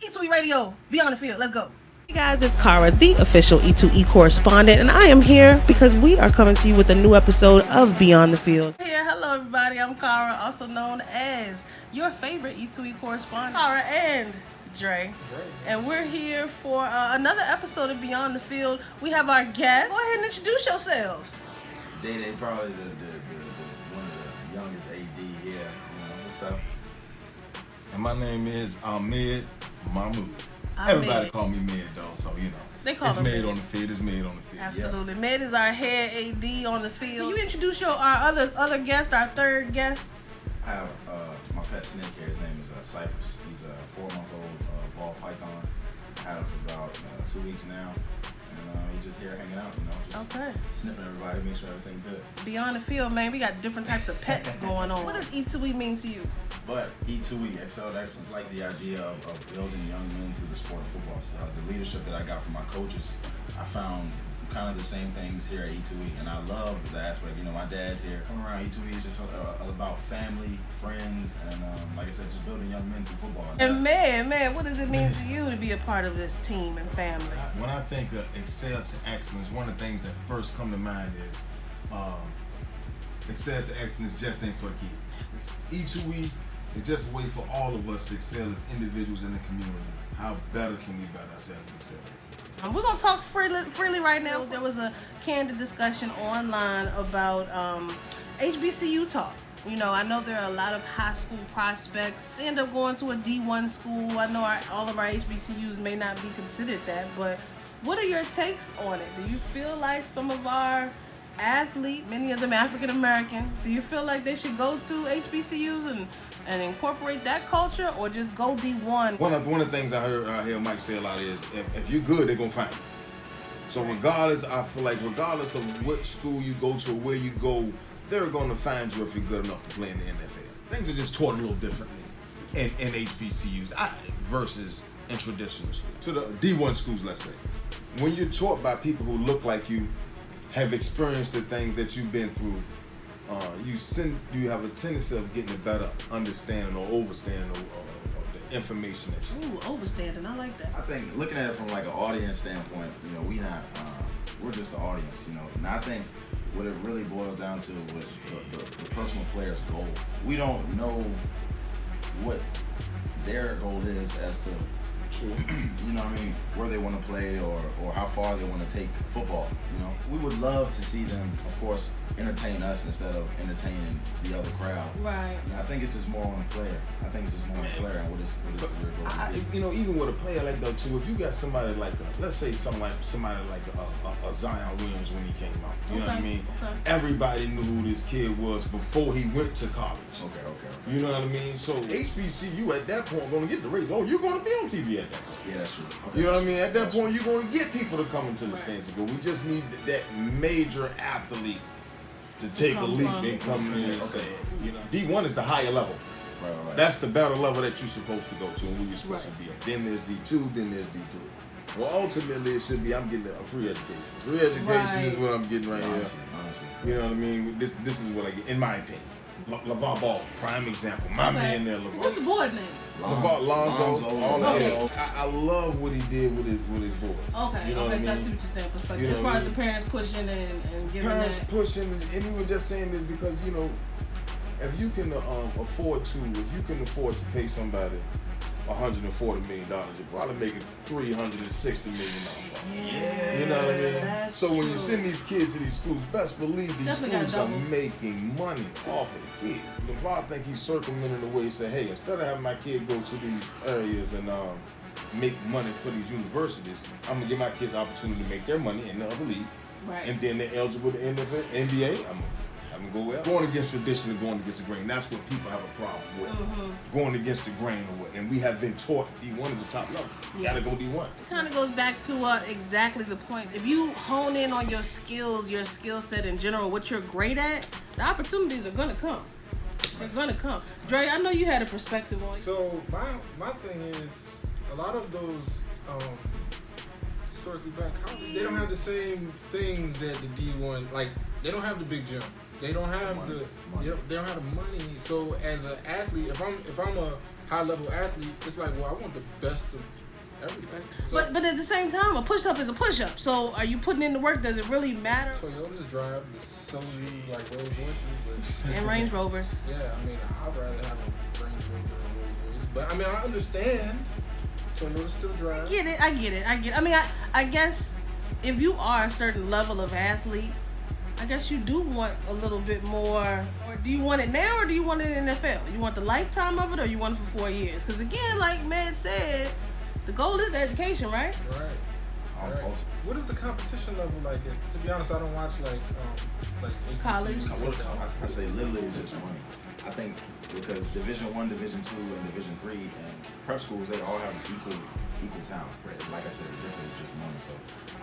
E2E Radio, Beyond the Field. Let's go. Hey guys, it's Cara, the official E2E Correspondent, and I am here because we are coming to you with a new episode of Beyond the Field. Hello everybody, I'm Cara, also known as your favorite E2E Correspondent, Cara and Dre. And we're here for another episode of Beyond the Field. We have our guests. Go ahead and introduce yourselves. They probably one of the youngest AD here. You know, what's up? And my name is Ahmed Mahmoud. Everybody call me Med though, so you know. They call it's him made on the field. It's made on the field. Absolutely. Yeah. Med is our head AD on the field. Can you introduce our other guest, our third guest? I have my pet snake here. His name is Cypress. He's a 4-month-old ball python. I have him for about 2 weeks now. And he's just here hanging out, you know, just sniffing everybody, make sure everything's good. Beyond the field, man, we got different types of pets going on. What does E2E mean to you? But E2E, Excelled Excellence, like the idea of building young men through the sport of football. So, the leadership that I got from my coaches, I found kind of the same things here at E2E, and I love the aspect. You know, my dad's here. Coming around E2E is just about family, friends, and like I said, just building young men through football. And man, what does it mean to you to be a part of this team and family? When I think of Excel to Excellence, one of the things that first come to mind is Excel to Excellence just ain't for the kids. E2E is just a way for all of us to excel as individuals in the community. How better can we better ourselves and excel? We're going to talk freely right now. There was a candid discussion online about HBCU talk. You know, I know there are a lot of high school prospects. They end up going to a D1 school. I know all of our HBCUs may not be considered that, but what are your takes on it? Do you feel like some of our athletes, many of them African American, do you feel like they should go to HBCUs and incorporate that culture, or just go D1? One of the things I hear Mike say a lot is, if you're good, they're gonna find you. So I feel like regardless of what school you go to or where you go, they're gonna find you if you're good enough to play in the NFL. Things are just taught a little differently in HBCUs versus in traditional schools. To the D1 schools, let's say, when you're taught by people who look like you, have experienced the things that you've been through, you have a tendency of getting a better understanding or overstanding of the information that you. Ooh, overstanding, I like that. I think looking at it from like an audience standpoint, you know, we're just the audience, you know. And I think what it really boils down to was the personal player's goal. We don't know what their goal is as to, you know what I mean, where they want to play or how far they want to take football, you know. We would love to see them, of course, entertain us instead of entertaining the other crowd. Right. I think it's just more on the player. I think it's just more on the player and what his career goal is. You know, even with a player like that too, if you got somebody like let's say somebody like a Zion Williams when he came out, you know what I mean? Okay. Everybody knew who this kid was before he went to college. Okay. You know what I mean? So HBCU at that point gonna get the raise. Oh, you're gonna be on TV at that point. Yeah, that's true. Okay. You know what I mean? At that point, you're gonna get people to come into the stands and go. We just need that major athlete to take a leap and come in and say, you know, D1 is the higher level. Right. That's the better level that you're supposed to go to and who you're supposed to be at. Then there's D2, then there's D3. Well, ultimately, it should be I'm getting a free education. Free education is what I'm getting right honestly. here. You know what I mean? This is what I get, in my opinion. LeVar Ball, prime example. My man there, LeVar. What's the boy name? Lonzo, all that. I love what he did with his boy. Okay, you know what I mean? I see what you're saying. Perspective. You know as far as the parents pushing and giving parents that. pushing, and he was just saying this because, you know, if you can afford to pay somebody $140 million, you're probably making $360 million. Yeah, you know what I mean? That's so when true. you send these kids to these schools, best believe these schools are making money off of the kid. LeVar think he's circumventing the way he said, hey, instead of having my kid go to these areas and make money for these universities, I'm gonna give my kids the opportunity to make their money in the other league. Right. And then they're eligible to NBA. I'm go well. Going against tradition and going against the grain. That's what people have a problem with. Going against the grain or what. And we have been taught D1 is the top level. You gotta go D1. It kind of goes back to exactly the point. If you hone in on your skills, your skill set in general, what you're great at, the opportunities are gonna come. They're gonna come. Dre, I know you had a perspective on it. So my thing is, a lot of those historically black colleges, they don't have the same things that the D1, like they don't have the big gym. They don't have they don't have the money. So as an athlete, if I'm a high level athlete, it's like, well, I want the best of everything. So, but at the same time, a push up is a push up. So are you putting in the work? Does it really matter? Toyota's drive is solely like Rolls Royces, but And Range Rovers. yeah, I mean, I'd rather have a Range Rover than Rolls Royce. But I mean, I understand Toyota still drive. I get it. I mean, I guess if you are a certain level of athlete, I guess you do want a little bit more. Or do you want it now, or do you want it in the NFL? You want the lifetime of it, or you want it for 4 years? Because again, like Med said, the goal is the education, right? Right. What is the competition level like? To be honest, I don't watch like HBCUs. College. I say literally it's just money. I think because Division I, Division II, and Division III, and prep schools, they all have equal talent. Right? Like I said, the difference is just money. So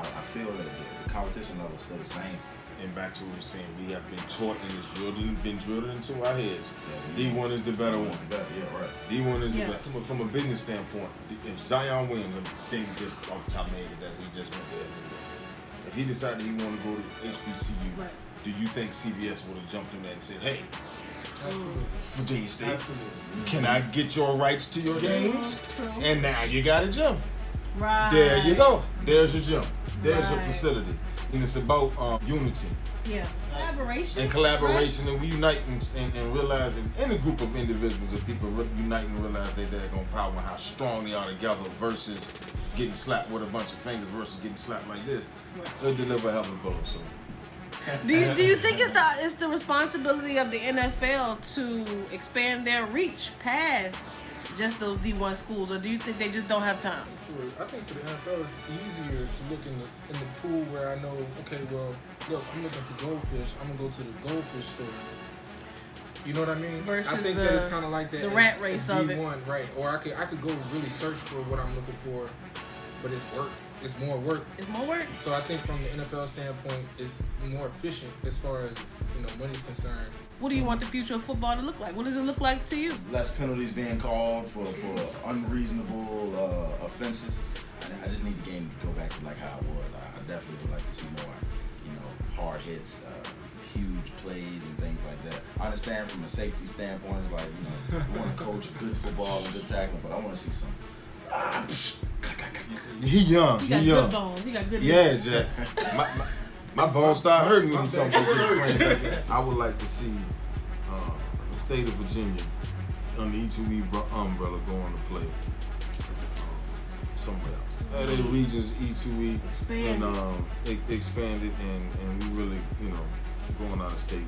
I feel that the competition level is still the same. And back to what we were saying, we have been taught and it's been drilled into our heads. Yeah, D1 is the better one. Yeah, right. D1 is the better. From a business standpoint, if Zion Williams, I think just off the top of my head, that he just went there. If he decided he wanted to go to HBCU, Right. do you think CBS would have jumped in there and said, hey, Absolutely. Virginia State, Absolutely. can I get your rights to your games? True. And now you got a gym. Right. There you go. There's your gym. There's your Right. facility. And it's about unity Yeah. Collaboration. and collaboration, and we unite and realize that in a group of individuals, if people unite and realize that they're going to power and how strong they are together versus getting slapped with a bunch of fingers versus getting slapped like this, they'll deliver a hell of a blow. So. Do you think it's the responsibility of the NFL to expand their reach past just those D1 schools, or do you think they just don't have time? I think for the NFL, it's easier to look in the pool where I know, okay, well, look, I'm looking for goldfish. I'm gonna go to the goldfish store. You know what I mean? Versus I think that it's kind of like that. the rat race of it. D1, right? Or I could go really search for what I'm looking for, but it's work. It's more work. It's more work. So I think from the NFL standpoint, it's more efficient as far as money's concerned. What do you want the future of football to look like? What does it look like to you? Less penalties being called for unreasonable offenses. I just need the game to go back to like how it was. I definitely would like to see more, hard hits, huge plays and things like that. I understand from a safety standpoint, it's like, you want to coach good football and good tackling, but I want to see some. He young. He got young. good bones. He got good Yeah, bones. Jack. My bones start hurting when you talk about this. I would like to see the state of Virginia under E2E umbrella going to play somewhere else. The regions E2E Expand. and expand it and we really, going out of state.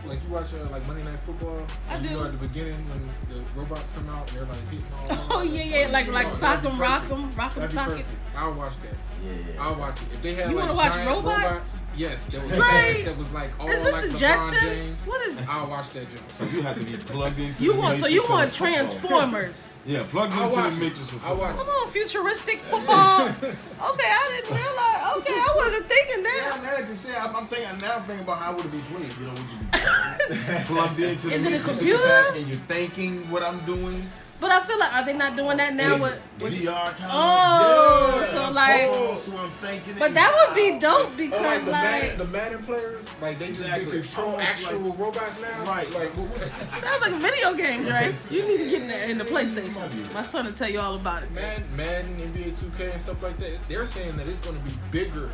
Like you watch like Monday Night Football. I and do. You know at the beginning when the robots come out and they're like hitting all. Oh yeah, like sock 'em, rock 'em, That'd be sock it. perfect. I'll watch that. Yeah. I'll watch it. If they had You like wanna watch giant robots? yes, that was Right. fast, that was like all Is this like the LeBron Jetsons? James. What is? I'll watch that joint. So you have to be plugged into You the want matrix of want football. Transformers? Yeah, plugged I'll into watch the it. matrix of I'll football. watch Come on, futuristic football. Okay, I didn't realize. Okay, I wasn't thinking Yeah, that. now that you say, I'm thinking about how would it be played. Would you be plugged into the Is it a matrix computer? in the back and you're thinking what I'm doing? But I feel like, are they not doing that now? And With VR kind Oh, of. so like- so I'm thinking. but that would be dope Or because like like the Madden players, like they just Exactly. can control Almost actual like- robots now. Right. Like what sounds like video games, right? You need to get in the PlayStation. My son will tell you all about it. Madden, NBA 2K, and stuff like that. They're saying that it's going to be bigger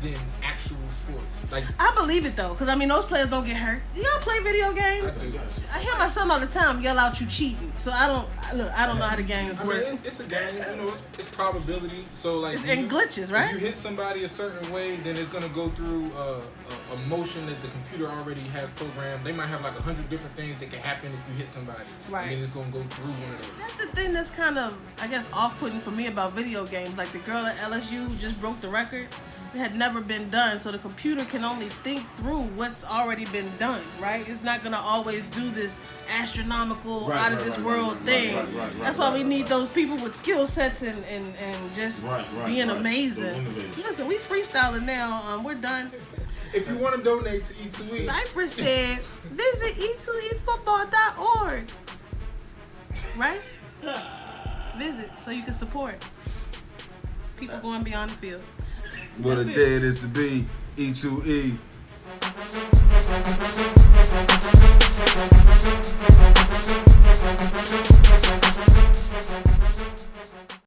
than actual sports. Like I believe it though, because I mean those players don't get hurt. Do y'all play video games? I hear my son all the time yell out you cheating. So I don't know how the games I mean, work. it's a game. It's probability. So like And glitches, right? If you hit somebody a certain way, then it's gonna go through a motion that the computer already has programmed. They might have like 100 different things that can happen if you hit somebody. Right. And then it's gonna go through one of those. That's the thing that's kind of, I guess, off-putting for me about video games. Like the girl at LSU who just broke the record. It had never been done, so the computer can only think through what's already been done, right? It's not gonna always do this astronomical, out of this world thing. That's why we need those people with skill sets and just being amazing. Listen, we freestyling now. We're done. If you want to donate to E2E, Cypress said, visit e2efootball.org. Right? Visit so you can support people going beyond the field. What a day it is to be E2E.